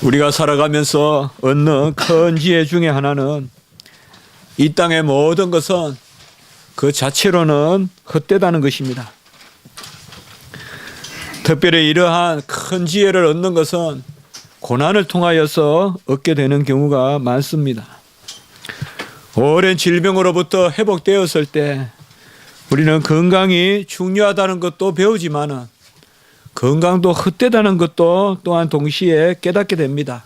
우리가 살아가면서 얻는 큰 지혜 중에 하나는 이 땅의 모든 것은 그 자체로는 헛되다는 것입니다. 특별히 이러한 큰 지혜를 얻는 것은 고난을 통하여서 얻게 되는 경우가 많습니다. 오랜 질병으로부터 회복되었을 때 우리는 건강이 중요하다는 것도 배우지만은 건강도 헛되다는 것도 또한 동시에 깨닫게 됩니다.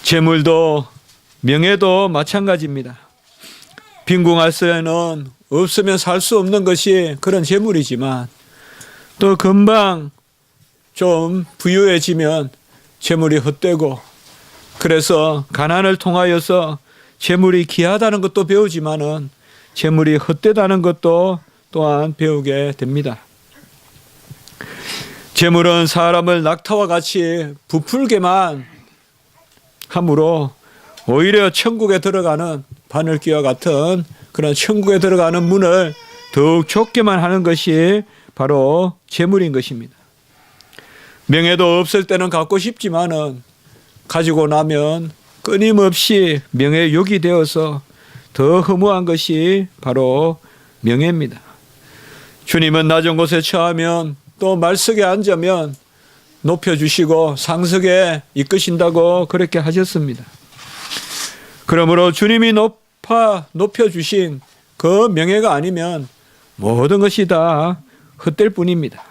재물도 명예도 마찬가지입니다. 빈궁할 때는 없으면 살 수 없는 것이 그런 재물이지만 또 금방 좀 부유해지면 재물이 헛되고, 그래서 가난을 통하여서 재물이 귀하다는 것도 배우지만은 재물이 헛되다는 것도 또한 배우게 됩니다. 재물은 사람을 낙타와 같이 부풀게만 함으로 오히려 천국에 들어가는 바늘귀와 같은 그런 천국에 들어가는 문을 더욱 좁게만 하는 것이 바로 재물인 것입니다. 명예도 없을 때는 갖고 싶지만은 가지고 나면 끊임없이 명예의 욕이 되어서 더 허무한 것이 바로 명예입니다. 주님은 낮은 곳에 처하면 또 말석에 앉으면 높여주시고 상석에 이끄신다고 그렇게 하셨습니다. 그러므로 주님이 높여주신 그 명예가 아니면 모든 것이 다 헛될 뿐입니다.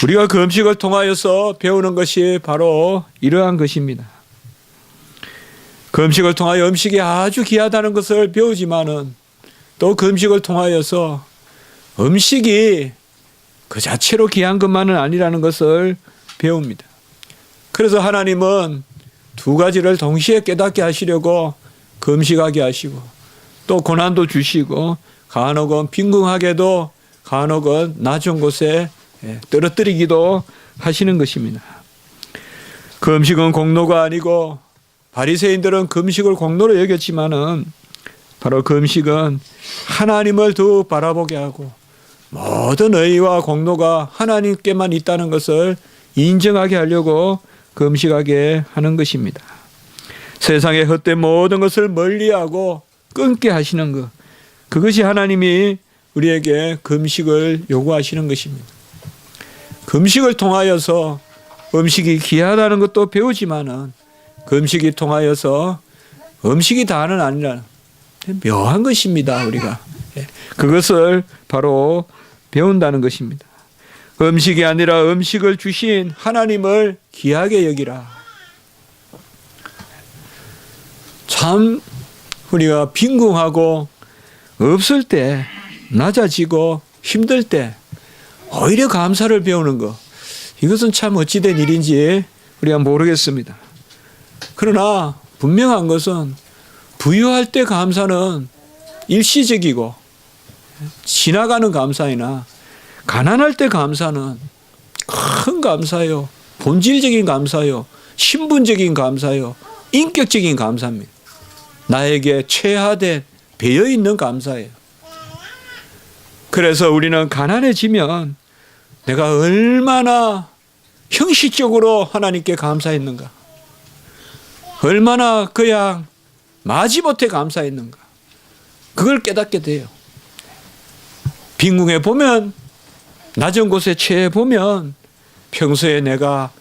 우리가 그 음식을 통하여서 배우는 것이 바로 이러한 것입니다. 그 음식을 통하여 음식이 아주 귀하다는 것을 배우지만은 또 그 음식을 통하여서 음식이 그 자체로 귀한 것만은 아니라는 것을 배웁니다. 그래서 하나님은 두 가지를 동시에 깨닫게 하시려고 금식하게 하시고 또 고난도 주시고 간혹은 빈궁하게도 간혹은 낮은 곳에 떨어뜨리기도 하시는 것입니다. 금식은 공로가 아니고 바리새인들은 금식을 공로로 여겼지만은 바로 금식은 하나님을 더 바라보게 하고 모든 의의와 공로가 하나님께만 있다는 것을 인정하게 하려고 금식하게 하는 것입니다. 세상의 헛된 모든 것을 멀리하고 끊게 하시는 것, 그것이 하나님이 우리에게 금식을 요구하시는 것입니다. 금식을 통하여서 음식이 귀하다는 것도 배우지만은 금식이 통하여서 음식이 다는 아니라 묘한 것입니다. 우리가 그것을 바로 배운다는 것입니다. 음식이 아니라 음식을 주신 하나님을 귀하게 여기라. 참 우리가 빈궁하고 없을 때, 낮아지고 힘들 때 오히려 감사를 배우는 것, 이것은 참 어찌된 일인지 우리가 모르겠습니다. 그러나 분명한 것은 부유할 때 감사는 일시적이고 지나가는 감사이나 가난할 때 감사는 큰 감사요, 본질적인 감사요, 신분적인 감사요, 인격적인 감사입니다. 나에게 최하된 배어있는 감사예요. 그래서 우리는 가난해지면 내가 얼마나 형식적으로 하나님께 감사했는가, 얼마나 그냥 마지못해 감사했는가, 그걸 깨닫게 돼요. 빈궁에 보면, 낮은 곳에 처해 보면 평소에 내가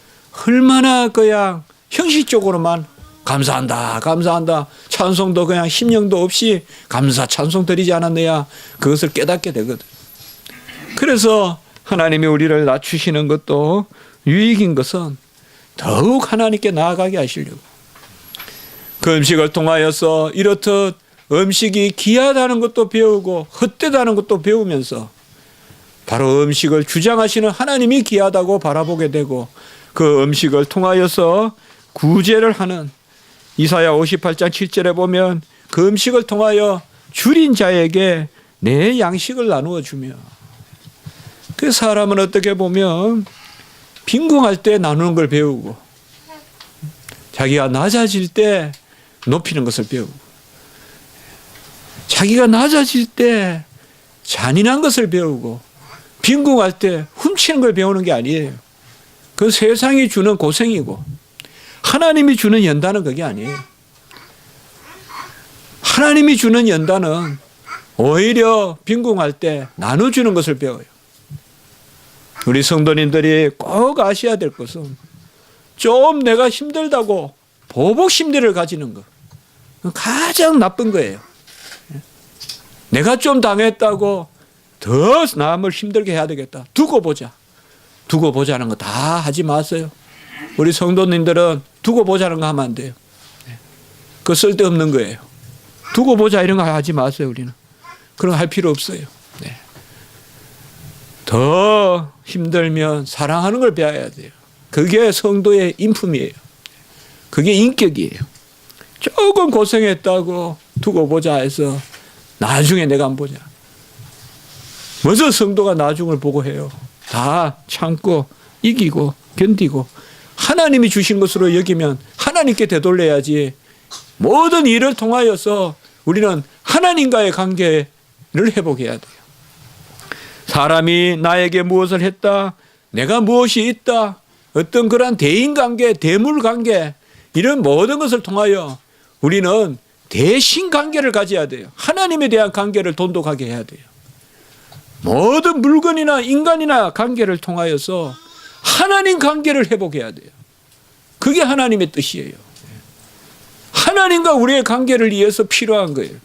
얼마나 그냥 형식적으로만 감사한다, 감사한다, 찬송도 그냥 심령도 없이 감사 찬송 드리지 않았느냐, 그것을 깨닫게 되거든. 그래서 하나님이 우리를 낮추시는 것도 유익인 것은 더욱 하나님께 나아가게 하시려고. 그 음식을 통하여서 이렇듯 음식이 귀하다는 것도 배우고 헛되다는 것도 배우면서 바로 음식을 주장하시는 하나님이 귀하다고 바라보게 되고, 그 음식을 통하여서 구제를 하는 이사야 58장 7절에 보면 그 음식을 통하여 줄인 자에게 내 양식을 나누어 주며, 그 사람은 어떻게 보면 빈궁할 때 나누는 걸 배우고 자기가 낮아질 때 높이는 것을 배우고, 자기가 낮아질 때 잔인한 것을 배우고 빈궁할 때 훔치는 걸 배우는 게 아니에요. 그 세상이 주는 고생이고 하나님이 주는 연단은 그게 아니에요. 하나님이 주는 연단은 오히려 빈궁할 때 나눠주는 것을 배워요. 우리 성도님들이 꼭 아셔야 될 것은 좀 내가 힘들다고 보복 심리를 가지는 것. 가장 나쁜 거예요. 내가 좀 당했다고 더 남을 힘들게 해야 되겠다. 두고 보자. 두고 보자는 거 다 하지 마세요. 우리 성도님들은 두고 보자는 거 하면 안 돼요. 그거 쓸데없는 거예요. 두고 보자 이런 거 하지 마세요. 우리는. 그런 거 할 필요 없어요. 네. 더 힘들면 사랑하는 걸 배워야 돼요. 그게 성도의 인품이에요. 그게 인격이에요. 조금 고생했다고 두고 보자 해서 나중에 내가 안 보자. 먼저 성도가 나중을 보고 해요. 다 참고 이기고 견디고 하나님이 주신 것으로 여기면 하나님께 되돌려야지. 모든 일을 통하여서 우리는 하나님과의 관계를 회복해야 돼요. 사람이 나에게 무엇을 했다, 내가 무엇이 있다, 어떤 그런 대인관계, 대물관계 이런 모든 것을 통하여 우리는 대신관계를 가져야 돼요. 하나님에 대한 관계를 돈독하게 해야 돼요. 모든 물건이나 인간이나 관계를 통하여서 하나님 관계를 회복해야 돼요. 그게 하나님의 뜻이에요. 하나님과 우리의 관계를 위해서 필요한 거예요.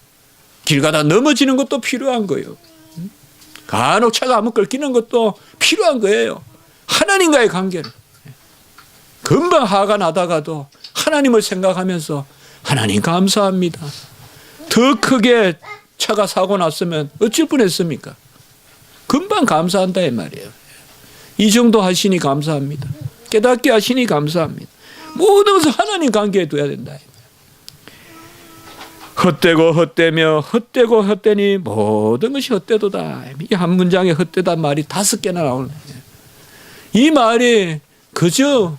길 가다 넘어지는 것도 필요한 거예요. 간혹 차가 한번 끓기는 것도 필요한 거예요. 하나님과의 관계를. 금방 화가 나다가도 하나님을 생각하면서 하나님 감사합니다. 더 크게 차가 사고 났으면 어쩔 뻔했습니까? 금방 감사한다 이 말이에요. 이 정도 하시니 감사합니다. 깨닫게 하시니 감사합니다. 모든 것을 하나님 관계에 둬야 된다. 헛되고 헛되며 헛되고 헛되니 모든 것이 헛되도다. 이 한 문장에 헛되다 말이 5개나 나오네. 이 말이 그저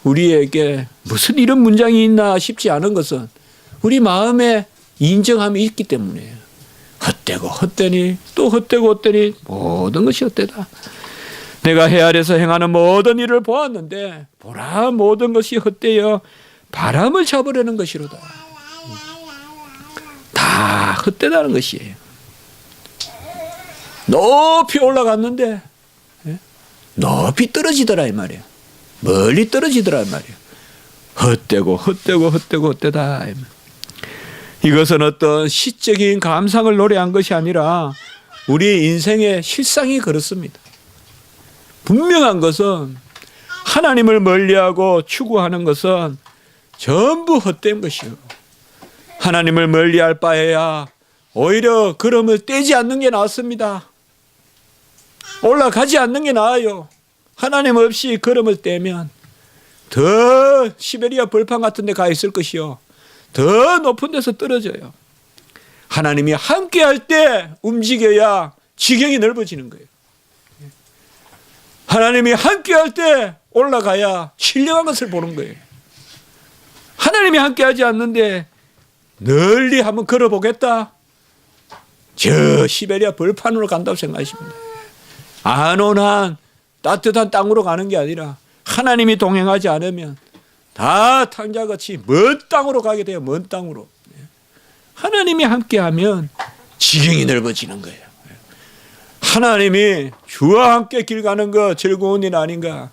우리에게 무슨 이런 문장이 있나 싶지 않은 것은 우리 마음에 인정함이 있기 때문이에요. 헛되고 헛되니 또 헛되고 헛되니 모든 것이 헛되다. 내가 해 아래서 행하는 모든 일을 보았는데 보라 모든 것이 헛되어 바람을 잡으려는 것이로다. 다 헛되다는 것이에요. 높이 올라갔는데 높이 떨어지더라 이 말이에요. 멀리 떨어지더라 이 말이에요. 헛되고 헛되고 헛되고 헛되다. 이것은 어떤 시적인 감상을 노래한 것이 아니라 우리 인생의 실상이 그렇습니다. 분명한 것은 하나님을 멀리하고 추구하는 것은 전부 헛된 것이요. 하나님을 멀리할 바에야 오히려 걸음을 떼지 않는 게 낫습니다. 올라가지 않는 게 나아요. 하나님 없이 걸음을 떼면 더 시베리아 벌판 같은 데 가 있을 것이요. 더 높은 데서 떨어져요. 하나님이 함께 할 때 움직여야 지경이 넓어지는 거예요. 하나님이 함께 할 때 올라가야 신령한 것을 보는 거예요. 하나님이 함께 하지 않는데 널리 한번 걸어보겠다. 저 시베리아 벌판으로 간다고 생각하십니다. 안온한 따뜻한 땅으로 가는 게 아니라 하나님이 동행하지 않으면 다 탕자같이 먼 땅으로 가게 돼요. 먼 땅으로. 하나님이 함께하면 지경이 넓어지는 거예요. 하나님이 주와 함께 길 가는 거 즐거운 일 아닌가.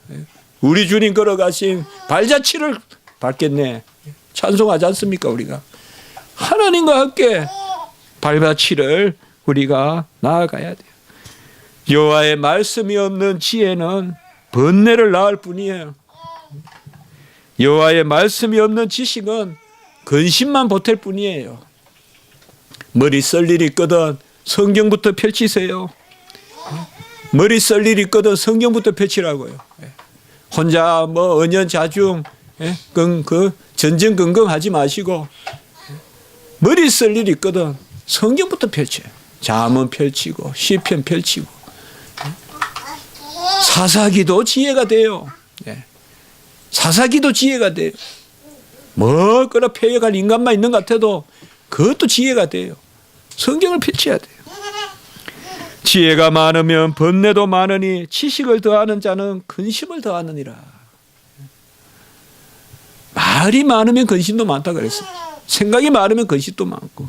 우리 주님 걸어가신 발자취를 밟겠네. 찬송하지 않습니까 우리가. 하나님과 함께 발자취를 우리가 나아가야 돼요. 여호와의 말씀이 없는 지혜는 번뇌를 낳을 뿐이에요. 여호와의 말씀이 없는 지식은 근심만 보탤 뿐이에요. 머리 쓸 일 있거든 성경부터 펼치세요. 머리 쓸 일 있거든 성경부터 펼치라고요. 혼자 뭐 언연자중 전전긍긍하지 마시고 머리 쓸 일 있거든 성경부터 펼쳐요. 잠언 펼치고 시편 펼치고 사사기도 지혜가 돼요. 사사기도 지혜가 돼요. 뭐 그런 폐역할 인간만 있는 것 같아도 그것도 지혜가 돼요. 성경을 펼쳐야 돼요. 지혜가 많으면 번뇌도 많으니 지식을 더하는 자는 근심을 더하느니라. 말이 많으면 근심도 많다 그랬어요. 생각이 많으면 근심도 많고.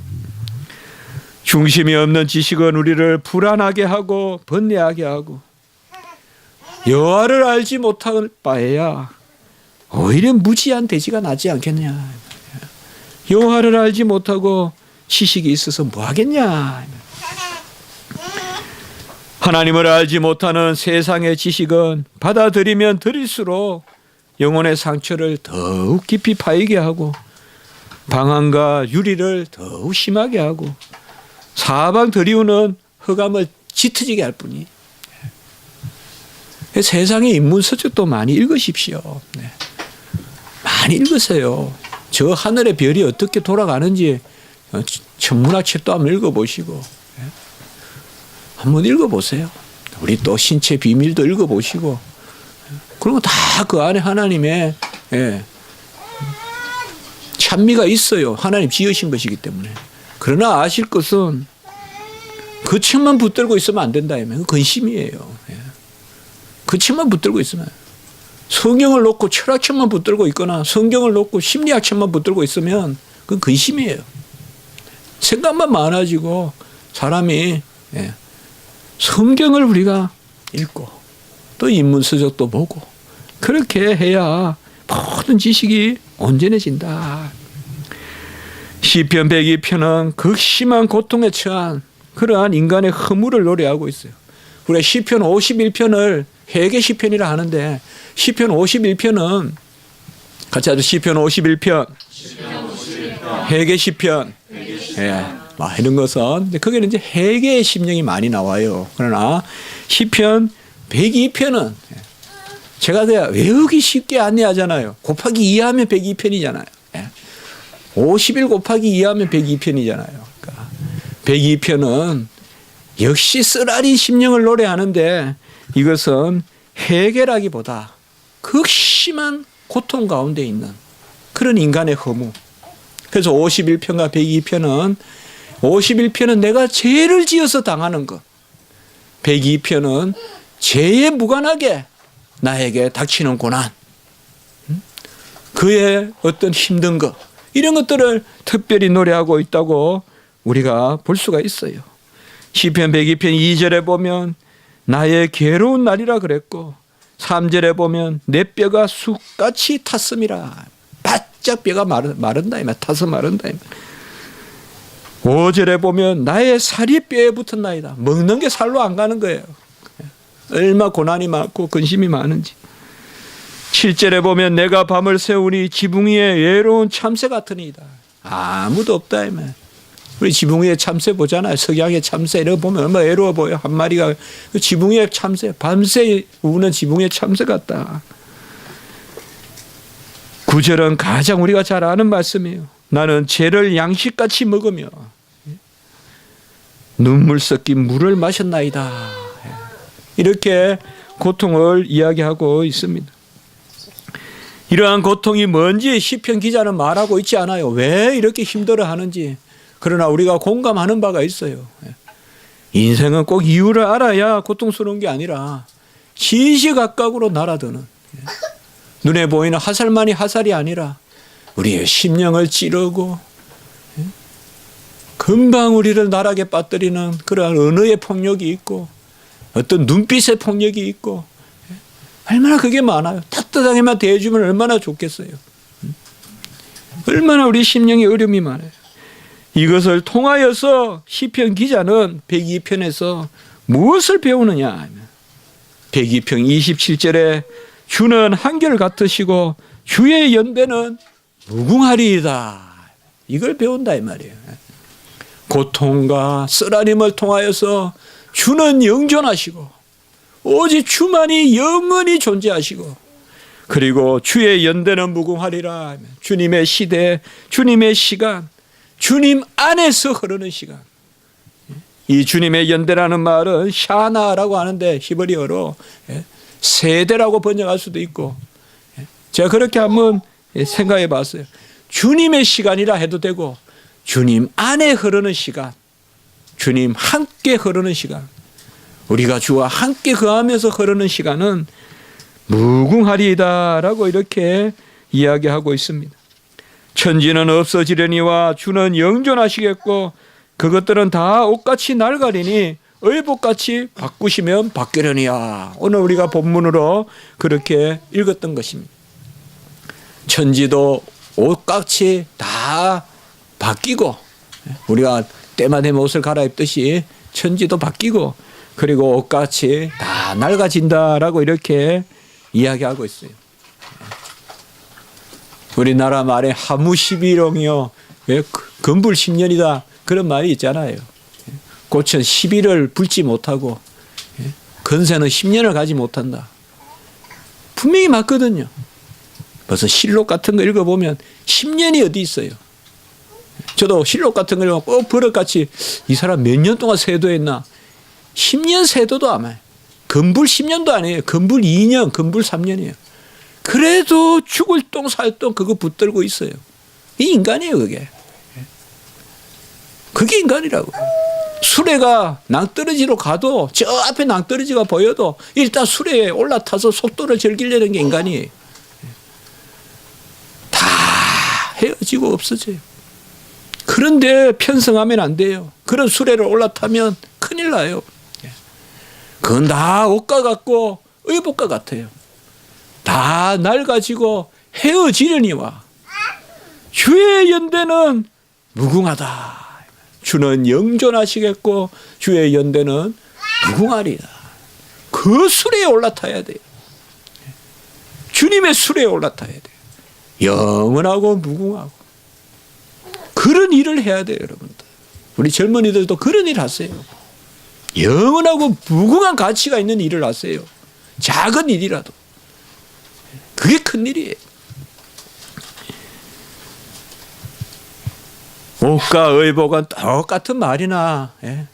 중심이 없는 지식은 우리를 불안하게 하고 번뇌하게 하고, 여호와를 알지 못할 바에야 오히려 무지한 돼지가 낫지 않겠냐. 여호와를 알지 못하고 지식이 있어서 뭐 하겠냐. 하나님을 알지 못하는 세상의 지식은 받아들이면 들일수록 영혼의 상처를 더욱 깊이 파이게 하고, 방황과 유리를 더욱 심하게 하고, 사방 들이우는 흑암을 짙어지게 할 뿐이. 세상의 인문서적도 많이 읽으십시오. 네. 많이 읽으세요. 저 하늘의 별이 어떻게 돌아가는지 천문학책도 한번 읽어보시고, 한번 읽어보세요. 우리 또 신체 비밀도 읽어보시고, 그리고 다 그 안에 하나님의 찬미가 있어요. 하나님 지으신 것이기 때문에. 그러나 아실 것은 그 책만 붙들고 있으면 안 된다. 그 근심이에요. 그 책만 붙들고 있으면, 성경을 놓고 철학책만 붙들고 있거나 성경을 놓고 심리학책만 붙들고 있으면 그건 근심이에요. 생각만 많아지고 사람이 성경을 우리가 읽고 또 인문서적도 보고 그렇게 해야 모든 지식이 온전해진다. 시편 102편은 극심한 고통에 처한 그러한 인간의 허물을 노래하고 있어요. 우리가 시편 51편을 회개 시편이라 하는데, 시편 51편은 같이 하죠. 시편 51편, 회개 시편. 이런 것은 거기는 이제 회개의 심령이 많이 나와요. 그러나 시편 102편은 제가 외우기 쉽게 안내하잖아요. 곱하기 2하면 102편이잖아요. 51 곱하기 2하면 102편이잖아요. 그러니까 102편은 역시 쓰라린 심령을 노래하는데, 이것은 회개라기보다 극심한 고통 가운데 있는 그런 인간의 허무. 그래서 51편과 102편은 51편은 내가 죄를 지어서 당하는 것, 102편은 죄에 무관하게 나에게 닥치는 고난, 그의 어떤 힘든 것, 이런 것들을 특별히 노래하고 있다고 우리가 볼 수가 있어요. 시편 102편 2절에 보면 나의 괴로운 날이라 그랬고, 3절에 보면 내 뼈가 쑥같이 탔음이라. 바짝 뼈가 마른다, 타서 마른다. 5절에 보면 나의 살이 뼈에 붙었나이다. 먹는 게 살로 안 가는 거예요. 얼마 고난이 많고 근심이 많은지. 7절에 보면 내가 밤을 새우니 지붕 위에 외로운 참새 같으니이다. 아무도 없다. 우리 지붕 위에 참새 보잖아요. 석양의 참새 이런 거 보면 얼마나 외로워 보여. 한 마리가 지붕 위에 참새, 밤새 우는 지붕 위에 참새 같다. 9절은 가장 우리가 잘 아는 말씀이에요. 나는 죄를 양식같이 먹으며 눈물 섞인 물을 마셨나이다. 이렇게 고통을 이야기하고 있습니다. 이러한 고통이 뭔지 시편 기자는 말하고 있지 않아요. 왜 이렇게 힘들어하는지. 그러나 우리가 공감하는 바가 있어요. 인생은 꼭 이유를 알아야 고통스러운 게 아니라 시시각각으로 날아드는, 눈에 보이는 화살만이 화살이 아니라 우리의 심령을 찌르고 금방 우리를 나락에 빠뜨리는 그러한 언어의 폭력이 있고, 어떤 눈빛의 폭력이 있고, 얼마나 그게 많아요. 따뜻하게만 대해주면 얼마나 좋겠어요. 얼마나 우리 심령의 어려움이 많아요. 이것을 통하여서 시편 기자는 102편에서 무엇을 배우느냐 하면, 102편 27절에 주는 한결 같으시고 주의 연대는 무궁하리이다. 이걸 배운다 이 말이에요. 고통과 쓰라림을 통하여서 주는 영존하시고 오직 주만이 영원히 존재하시고, 그리고 주의 연대는 무궁하리라. 주님의 시대, 주님의 시간, 주님 안에서 흐르는 시간. 이 주님의 연대라는 말은 샤나라고 하는데 히브리어로 세대라고 번역할 수도 있고, 제가 그렇게 한번 생각해 봤어요. 주님의 시간이라 해도 되고, 주님 안에 흐르는 시간, 주님 함께 흐르는 시간, 우리가 주와 함께 거하면서 흐르는 시간은 무궁하리이다라고 이렇게 이야기하고 있습니다. 천지는 없어지려니와 주는 영존하시겠고 그것들은 다 옷같이 낡으리니 의복같이 바꾸시면 바뀌려니와. 오늘 우리가 본문으로 그렇게 읽었던 것입니다. 천지도 옷같이 다 바뀌고 우리가 때마다 되면 옷을 갈아입듯이 천지도 바뀌고 그리고 옷같이 다 낡아진다라고 이렇게 이야기하고 있어요. 우리나라 말에 하무십일홍이요 금불 10년이다 그런 말이 있잖아요. 꽃은 10일을 불지 못하고 건새는 10년을 가지 못한다. 분명히 맞거든요. 벌써 실록 같은 거 읽어보면 10년이 어디 있어요. 저도 실록 같은 거 읽으면 꼭 버릇같이 이 사람 몇 년 동안 세도했나. 10년 세도도 아마요. 건불 10년도 아니에요. 건불 2년, 건불 3년이에요. 그래도 죽을 똥 살 똥 그거 붙들고 있어요. 이 인간이에요 그게. 그게 인간이라고. 수레가 낭떠러지로 가도 저 앞에 낭떠러지가 보여도 일단 수레에 올라타서 속도를 즐기려는 게 인간이에요. 다 헤어지고 없어져요. 그런데 편성하면 안 돼요. 그런 수레를 올라타면 큰일 나요. 그건 다 옷과 같고 의복과 같아요. 다 낡아지고 헤어지려니와 주의 연대는 무궁하다. 주는 영존하시겠고 주의 연대는 무궁하리라. 그 수레에 올라타야 돼요. 주님의 수레에 올라타야 돼요. 영원하고 무궁하고 그런 일을 해야 돼요 여러분들. 우리 젊은이들도 그런 일 하세요. 영원하고 무궁한 가치가 있는 일을 하세요. 작은 일이라도. 그게 큰 일이에요. 옷과 의복은 똑같은 말이나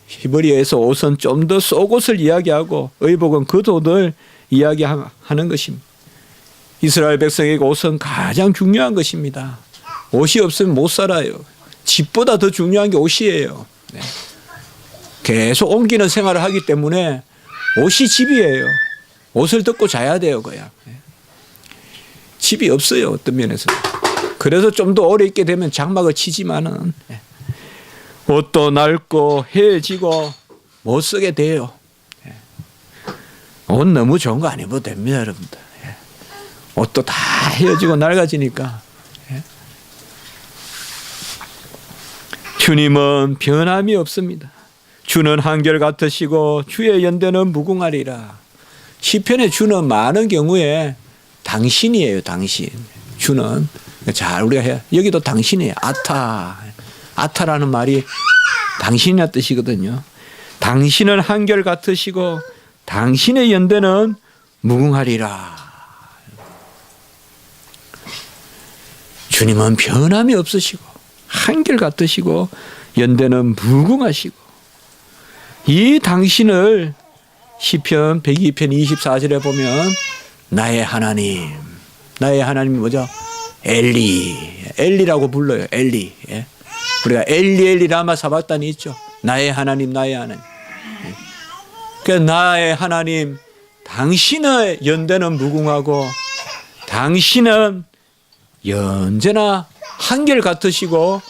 히브리어에서 옷은 좀 더 속옷을 이야기하고 의복은 겉옷을 이야기하는 것입니다. 이스라엘 백성에게 옷은 가장 중요한 것입니다. 옷이 없으면 못 살아요. 집보다 더 중요한 게 옷이에요. 계속 옮기는 생활을 하기 때문에 옷이 집이에요. 옷을 덮고 자야 돼요 그냥. 집이 없어요 어떤 면에서. 그래서 좀 더 오래 있게 되면 장막을 치지만은 옷도 낡고 헤어지고 못 쓰게 돼요. 옷 너무 좋은 거 안 입어도 됩니다 여러분들. 옷도 다 헤어지고 낡아지니까. 주님은 변함이 없습니다. 주는 한결같으시고 주의 연대는 무궁하리라. 시편에 주는 많은 경우에 당신이에요. 당신. 주는 잘 우리가 해. 여기도 당신이에요. 아타라는 말이 당신이란 뜻이거든요. 당신은 한결같으시고 당신의 연대는 무궁하리라. 주님은 변함이 없으시고 한결같으시고 연대는 무궁하시고 이 당신을 시편 102편 24절에 보면 나의 하나님. 나의 하나님이 뭐죠? 엘리라고 불러요. 엘리. 우리가 엘리 라마 사박단이 있죠. 나의 하나님 나의 하나님. 그러니까 나의 하나님 당신의 연대는 무궁하고 당신은 언제나 한결같으시고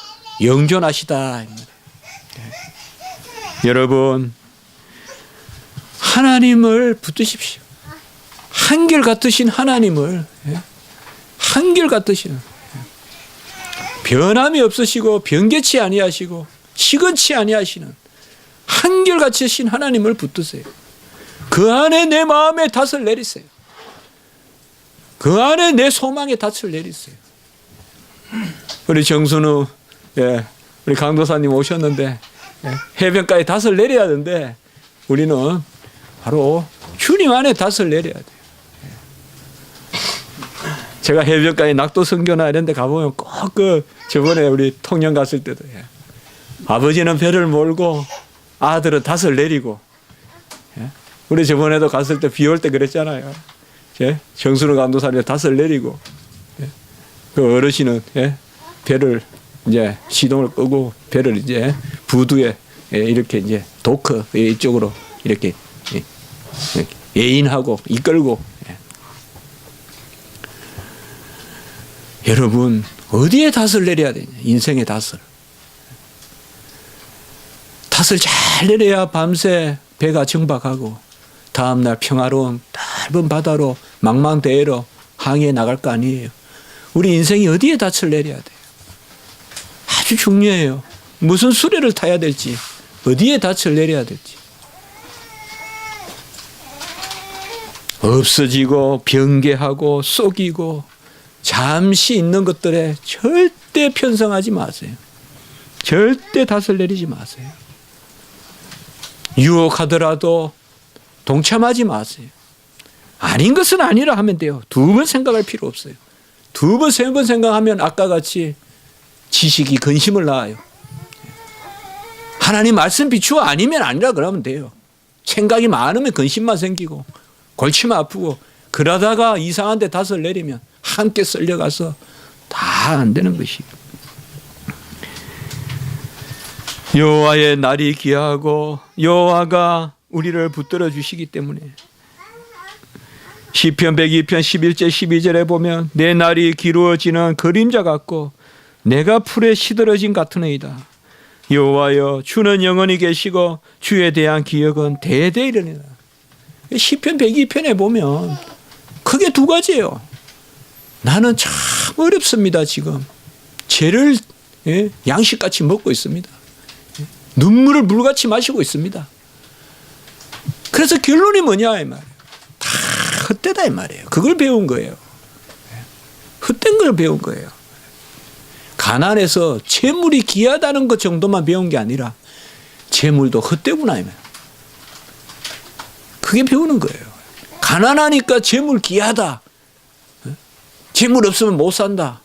영존하시다. 여러분 하나님을 붙드십시오. 한결같으신 하나님을 한결같으신 변함이 없으시고 변개치 아니하시고 시건치 아니하시는 한결같으신 하나님을 붙드세요. 그 안에 내 마음에 닷을 내리세요. 그 안에 내 소망에 닷을 내리세요. 우리 정순우 우리 강도사님 오셨는데 해변가에 닷을 내려야 하는데 우리는 바로 주님 안에 닷을 내려야 돼요. 제가 해변가에 낙도 선교나 이런 데 가보면 꼭 저번에 우리 통영 갔을 때도 아버지는 배를 몰고 아들은 닷을 내리고 우리 저번에도 갔을 때 비 올 때 그랬잖아요. 정순우 강도사님 닷을 내리고 그 어르신은 배를 이제 시동을 끄고 배를 이제 부두에 이렇게 이제 도크 이쪽으로 이렇게 예인하고 이끌고 여러분 어디에 닷을 내려야 되냐? 인생의 닷을. 닷을 잘 내려야 밤새 배가 정박하고 다음날 평화로운 넓은 바다로 망망대해로 항해해 나갈 거 아니에요. 우리 인생이 어디에 닷을 내려야 돼요? 아주 중요해요. 무슨 수레를 타야 될지, 어디에 닷을 내려야 될지. 없어지고 변개하고 속이고 잠시 있는 것들에 절대 편성하지 마세요. 절대 닷을 내리지 마세요. 유혹하더라도 동참하지 마세요. 아닌 것은 아니라 하면 돼요. 두 번 생각할 필요 없어요. 두 번, 세 번 생각하면 아까 같이 지식이 근심을 낳아요. 하나님 말씀 비추어 아니면 아니라 그러면 돼요. 생각이 많으면 근심만 생기고 골치만 아프고 그러다가 이상한 데 닷을 내리면 함께 쓸려가서 다 안 되는 것이에요. 여호와의 날이 귀하고 여호와가 우리를 붙들어 주시기 때문에 시편 102편 11절 12절에 보면 내 날이 기루어지는 그림자 같고 내가 풀에 시들어진 같으니이다. 여호와여 주는 영원히 계시고 주에 대한 기억은 대대 이르니라. 시편 102편에 보면 크게 두 가지예요. 나는 참 어렵습니다. 지금 죄를 양식같이 먹고 있습니다. 눈물을 물같이 마시고 있습니다. 그래서 결론이 뭐냐 이 말이에요. 다 헛되다 이 말이에요. 그걸 배운 거예요. 헛된 걸 배운 거예요. 가난해서 재물이 귀하다는 것 정도만 배운 게 아니라 재물도 헛되구나 이 말이에요. 그게 배우는 거예요. 가난하니까 재물 귀하다. 재물 없으면 못 산다.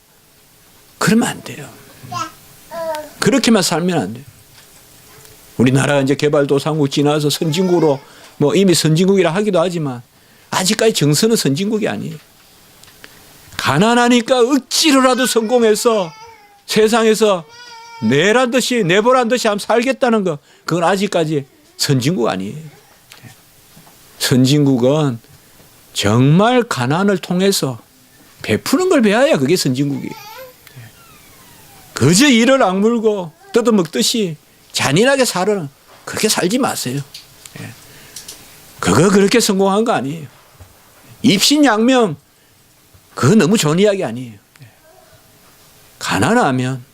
그러면 안 돼요. 그렇게만 살면 안 돼요. 우리나라가 이제 개발도상국 지나서 선진국으로 뭐 이미 선진국이라 하기도 하지만 아직까지 정서는 선진국이 아니에요. 가난하니까 억지로라도 성공해서 세상에서 내란 듯이 내보란 듯이 한번 살겠다는 거 그건 아직까지 선진국 아니에요. 선진국은 정말 가난을 통해서 베푸는 걸 배워야 그게 선진국이에요. 그저 이를 악물고 뜯어먹듯이 잔인하게 살아는 그렇게 살지 마세요. 그거 그렇게 성공한 거 아니에요. 입신양명 그거 너무 좋은 이야기 아니에요. 가난하면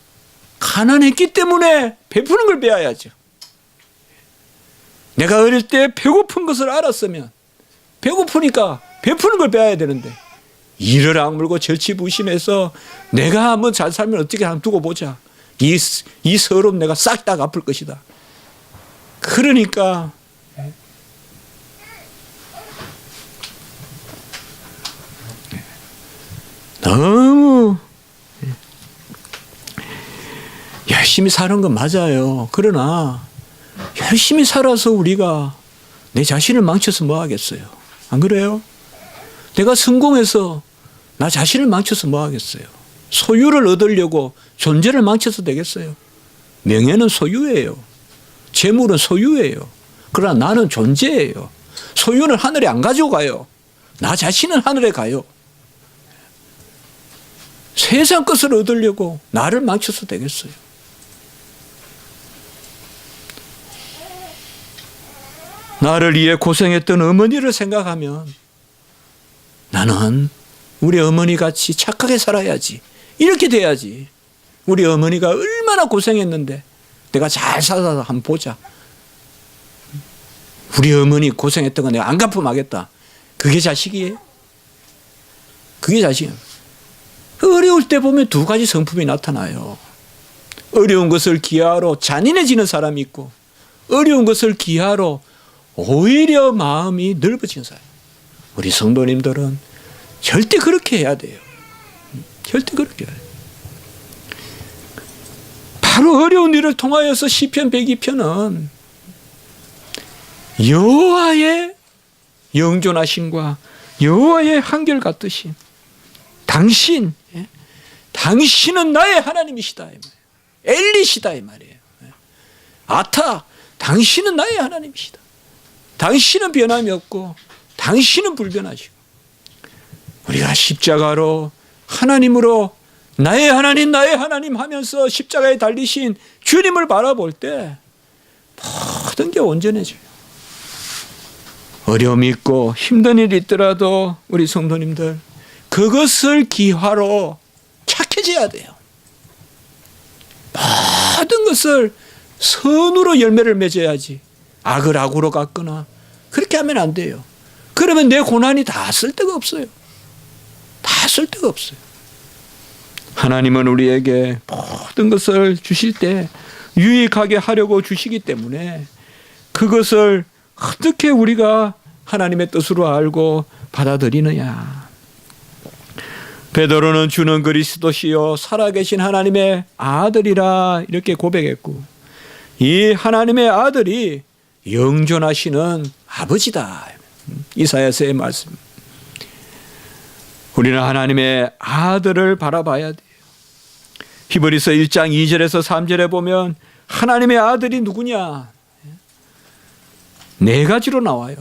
가난했기 때문에 베푸는 걸 배워야죠. 내가 어릴 때 배고픈 것을 알았으면 배고프니까 베푸는 걸 배워야 되는데 이를 악물고 절치부심해서 내가 한번 잘 살면 어떻게 한번 두고 보자. 이 서러움 내가 싹 다 갚을 것이다. 그러니까 너무 열심히 사는 건 맞아요. 그러나 열심히 살아서 우리가 내 자신을 망쳐서 뭐 하겠어요? 안 그래요? 내가 성공해서 나 자신을 망쳐서 뭐 하겠어요? 소유를 얻으려고 존재를 망쳐서 되겠어요? 명예는 소유예요. 재물은 소유예요. 그러나 나는 존재예요. 소유는 하늘에 안 가지고 가요. 나 자신은 하늘에 가요. 세상 것을 얻으려고 나를 망쳐서 되겠어요? 나를 위해 고생했던 어머니를 생각하면 나는 우리 어머니 같이 착하게 살아야지. 이렇게 돼야지. 우리 어머니가 얼마나 고생했는데 내가 잘 살아서 한번 보자. 우리 어머니 고생했던 거 내가 안 갚으면 하겠다. 그게 자식이에요? 그게 자식이에요. 어려울 때 보면 두 가지 성품이 나타나요. 어려운 것을 기하로 잔인해지는 사람이 있고 어려운 것을 기하로 오히려 마음이 넓어지는 사람. 우리 성도님들은 절대 그렇게 해야 돼요. 절대 그렇게 해야 돼요. 바로 어려운 일을 통하여서 시편 102편은 여호와의 영존하심과 여호와의 한결같으심. 당신은 나의 하나님이시다. 엘리시다 이 말이에요. 아타, 당신은 나의 하나님이시다. 당신은 변함이 없고 당신은 불변하시고 우리가 십자가로 하나님으로 나의 하나님 나의 하나님 하면서 십자가에 달리신 주님을 바라볼 때 모든 게 온전해져요. 어려움이 있고 힘든 일이 있더라도 우리 성도님들 그것을 기화로 착해져야 돼요. 모든 것을 선으로 열매를 맺어야지 악을 악으로 갚거나 그렇게 하면 안 돼요. 그러면 내 고난이 다 쓸데가 없어요. 다 쓸데가 없어요. 하나님은 우리에게 모든 것을 주실 때 유익하게 하려고 주시기 때문에 그것을 어떻게 우리가 하나님의 뜻으로 알고 받아들이느냐. 베드로는 주는 그리스도시요 살아계신 하나님의 아들이라 이렇게 고백했고 이 하나님의 아들이 영존하시는 아버지다. 이사야서의 말씀. 우리는 하나님의 아들을 바라봐야 돼요. 히브리서 1장 2절에서 3절에 보면 하나님의 아들이 누구냐? 네 가지로 나와요.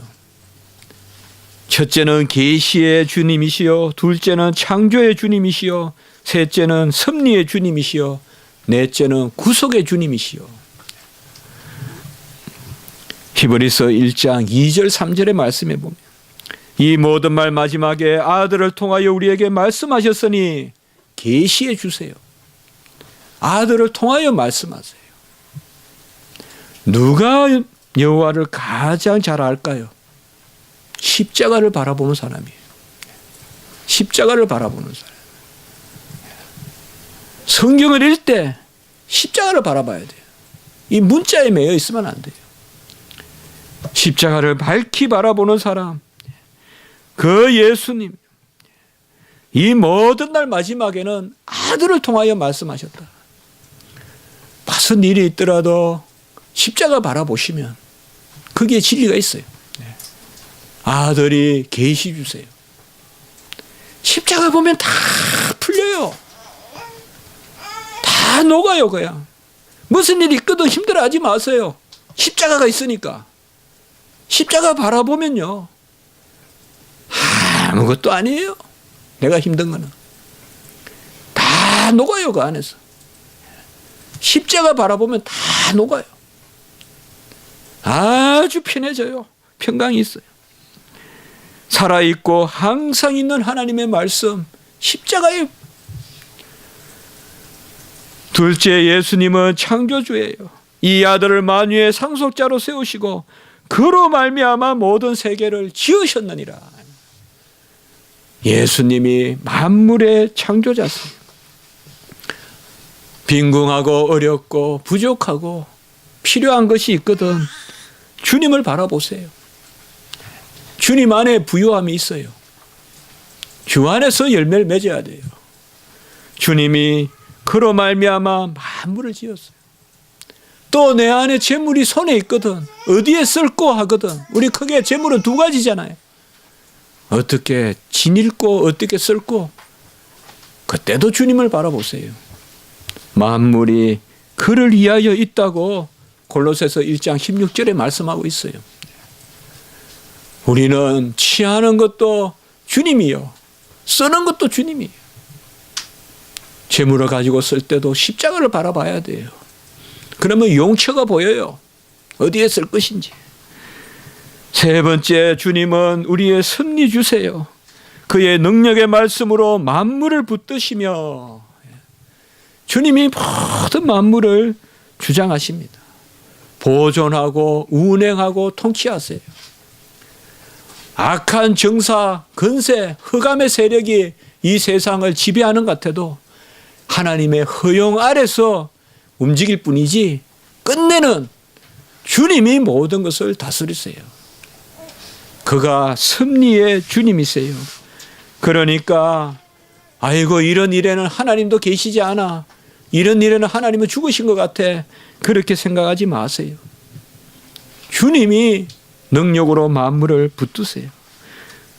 첫째는 계시의 주님이시요, 둘째는 창조의 주님이시요, 셋째는 섭리의 주님이시요, 넷째는 구속의 주님이시요. 히브리서 1장 2절 3절의 말씀에 보면 이 모든 말 마지막에 아들을 통하여 우리에게 말씀하셨으니 계시해 주세요. 아들을 통하여 말씀하세요. 누가 여호와를 가장 잘 알까요? 십자가를 바라보는 사람이에요. 십자가를 바라보는 사람. 성경을 읽을 때 십자가를 바라봐야 돼요. 이 문자에 매여 있으면 안 돼요. 십자가를 밝히 바라보는 사람, 그 예수님, 이 모든 날 마지막에는 아들을 통하여 말씀하셨다. 무슨 일이 있더라도 십자가 바라보시면 거기에 진리가 있어요. 아들이 계시 주세요. 십자가 보면 다 풀려요. 다 녹아요. 그냥 무슨 일이 있거든 힘들어하지 마세요. 십자가가 있으니까. 십자가 바라보면요 아무것도 아니에요. 내가 힘든 거는 다 녹아요. 그 안에서 십자가 바라보면 다 녹아요. 아주 편해져요. 평강이 있어요. 살아있고 항상 있는 하나님의 말씀 십자가에. 둘째, 예수님은 창조주예요. 이 아들을 만유의 상속자로 세우시고 그로 말미암아 모든 세계를 지으셨느니라. 예수님이 만물의 창조자세요. 빈궁하고 어렵고 부족하고 필요한 것이 있거든 주님을 바라보세요. 주님 안에 부유함이 있어요. 주 안에서 열매를 맺어야 돼요. 주님이 그로 말미암아 만물을 지었어요. 또 내 안에 재물이 손에 있거든 어디에 쓸고 하거든. 우리 크게 재물은 두 가지잖아요. 어떻게 지닐고 어떻게 쓸고. 그때도 주님을 바라보세요. 만물이 그를 위하여 있다고 골로새서 1장 16절에 말씀하고 있어요. 우리는 취하는 것도 주님이요 쓰는 것도 주님이에요. 재물을 가지고 쓸 때도 십자가를 바라봐야 돼요. 그러면 용처가 보여요. 어디에 쓸 것인지. 세 번째, 주님은 우리의 섭리 주세요. 그의 능력의 말씀으로 만물을 붙드시며. 주님이 모든 만물을 주장하십니다. 보존하고 운행하고 통치하세요. 악한 정사, 근세, 흑암의 세력이 이 세상을 지배하는 것 같아도 하나님의 허용 아래서 움직일 뿐이지 끝내는 주님이 모든 것을 다스리세요. 그가 섭리의 주님이세요. 그러니까 아이고 이런 일에는 하나님도 계시지 않아. 이런 일에는 하나님은 죽으신 것 같아. 그렇게 생각하지 마세요. 주님이 능력으로 만물을 붙드세요.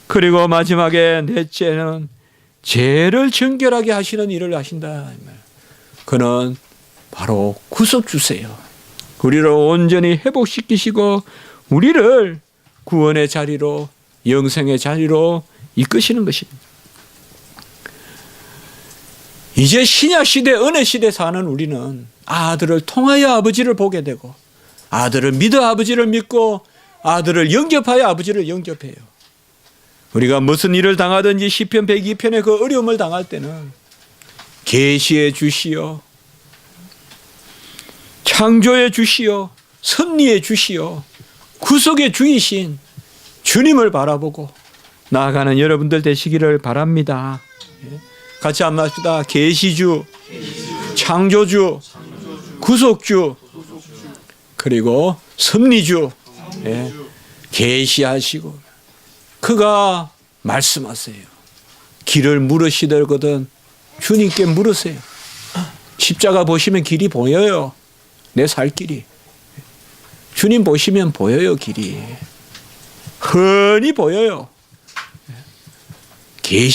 그리고 마지막에 넷째는 죄를 정결하게 하시는 일을 하신다. 그는 바로 구속 주세요. 우리를 온전히 회복시키시고 우리를 구원의 자리로 영생의 자리로 이끄시는 것입니다. 이제 신약 시대, 은혜 시대 사는 우리는 아들을 통하여 아버지를 보게 되고, 아들을 믿어 아버지를 믿고, 아들을 영접하여 아버지를 영접해요. 우리가 무슨 일을 당하든지 시편 102편의 그 어려움을 당할 때는 계시의 주시여, 창조의 주시여, 섭리의 주시여, 구속의 주이신 주님을 바라보고 나아가는 여러분들 되시기를 바랍니다. 같이 한번 합시다. 계시주, 창조주, 구속주, 그리고 섭리주, 계시하시고 그가 말씀하세요. 길을 물으시더거든 주님께 물으세요. 십자가 보시면 길이 보여요. 내 살 길이. 주님 보시면 보여요. 길이 흔히 보여요. 계시